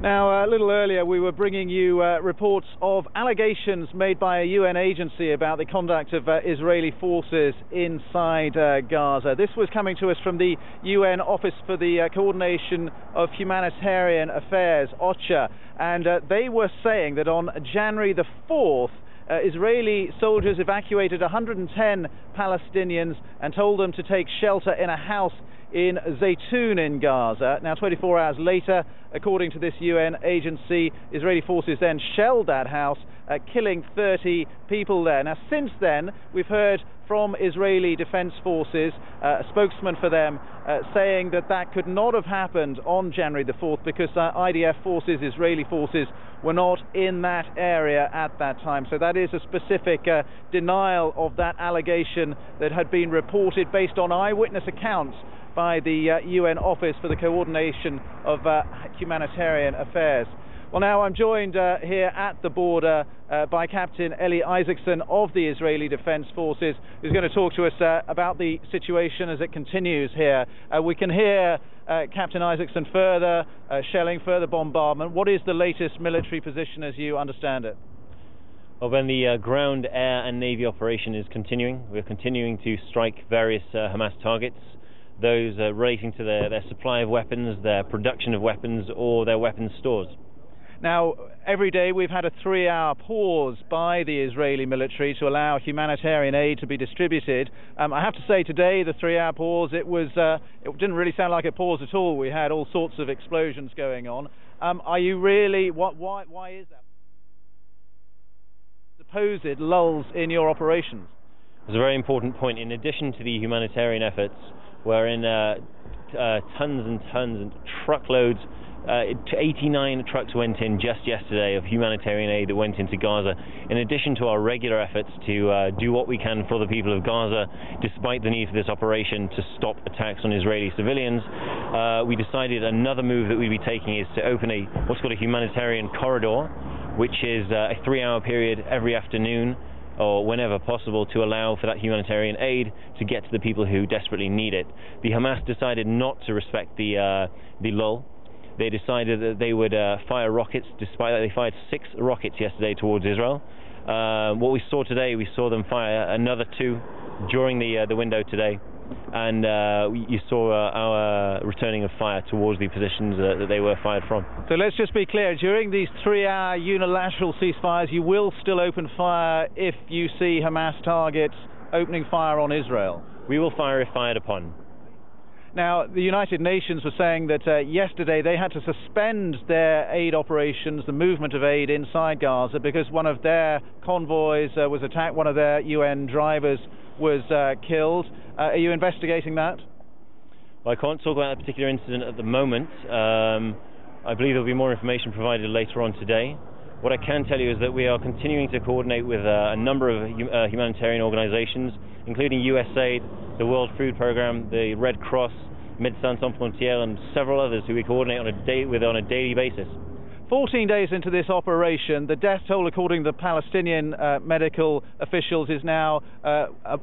Now, a little earlier we were bringing you reports of allegations made by a UN agency about the conduct of Israeli forces inside Gaza. This was coming to us from the UN Office for the Coordination of Humanitarian Affairs, OCHA, and they were saying that on January the 4th, Israeli soldiers evacuated 110 Palestinians and told them to take shelter in a house in Zaytun in Gaza. Now, 24 hours later, according to this UN agency, Israeli forces then shelled that house, killing 30 people there. Now, since then, we've heard from Israeli Defense Forces, a spokesman for them, saying that that could not have happened on January the 4th because IDF forces, Israeli forces, were not in that area at that time. So that is a specific denial of that allegation that had been reported based on eyewitness accounts by the UN Office for the Coordination of Humanitarian Affairs. Well, now I'm joined here at the border by Captain Elie Isaacson of the Israeli Defense Forces, who's going to talk to us about the situation as it continues here. We can hear Captain Isaacson further shelling, further bombardment. What is the latest military position as you understand it? Well, Ben, the ground, air and navy operation is continuing. We're continuing to strike various Hamas targets, those relating to their supply of weapons, their production of weapons, or their weapons stores. Now, every day we've had a 3-hour pause by the Israeli military to allow humanitarian aid to be distributed. I have to say today, the 3-hour pause, it didn't really sound like a pause at all. We had all sorts of explosions going on. Are you really, why is that? Supposed lulls in your operations? It's a very important point. In addition to the humanitarian efforts, wherein tons and tons and truckloads, 89 trucks went in just yesterday of humanitarian aid that went into Gaza. In addition to our regular efforts to do what we can for the people of Gaza, despite the need for this operation to stop attacks on Israeli civilians, we decided another move that we'd be taking is to open what's called a humanitarian corridor, which is a 3-hour period every afternoon or whenever possible to allow for that humanitarian aid to get to the people who desperately need it. The Hamas decided not to respect the lull. They decided that they would fire rockets, despite that they fired 6 rockets yesterday towards Israel. What we saw today, we saw them fire another 2 during the window today, and you saw our returning of fire towards the positions that they were fired from. So let's just be clear, during these 3-hour unilateral ceasefires, you will still open fire if you see Hamas targets opening fire on Israel? We will fire if fired upon. Now, the United Nations were saying that yesterday they had to suspend their aid operations, the movement of aid inside Gaza, because one of their convoys was attacked, one of their UN drivers was killed. Are you investigating that? Well, I can't talk about that particular incident at the moment. I believe there will be more information provided later on today. What I can tell you is that we are continuing to coordinate with a number of humanitarian organizations, including USAID, the World Food Programme, the Red Cross, Médecins Sans Frontières, and several others who we coordinate on a daily basis. 14 days into this operation, the death toll, according to the Palestinian medical officials, is now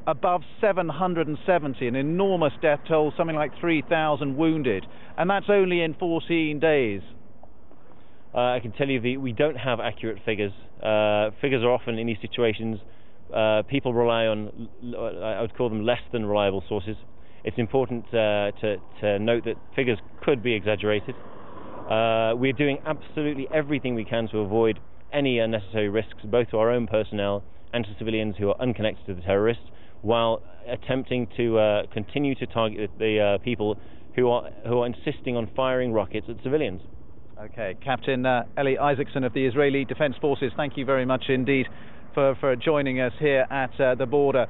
above 770, an enormous death toll, something like 3,000 wounded, and that's only in 14 days. I can tell you we don't have accurate figures. Figures are often, in these situations, people rely on, I would call them less than reliable sources. It's important to note that figures could be exaggerated. We're doing absolutely everything we can to avoid any unnecessary risks, both to our own personnel and to civilians who are unconnected to the terrorists, while attempting to continue to target the people who are insisting on firing rockets at civilians. Okay, Captain Elie Isaacson of the Israeli Defense Forces, thank you very much indeed for joining us here at the border.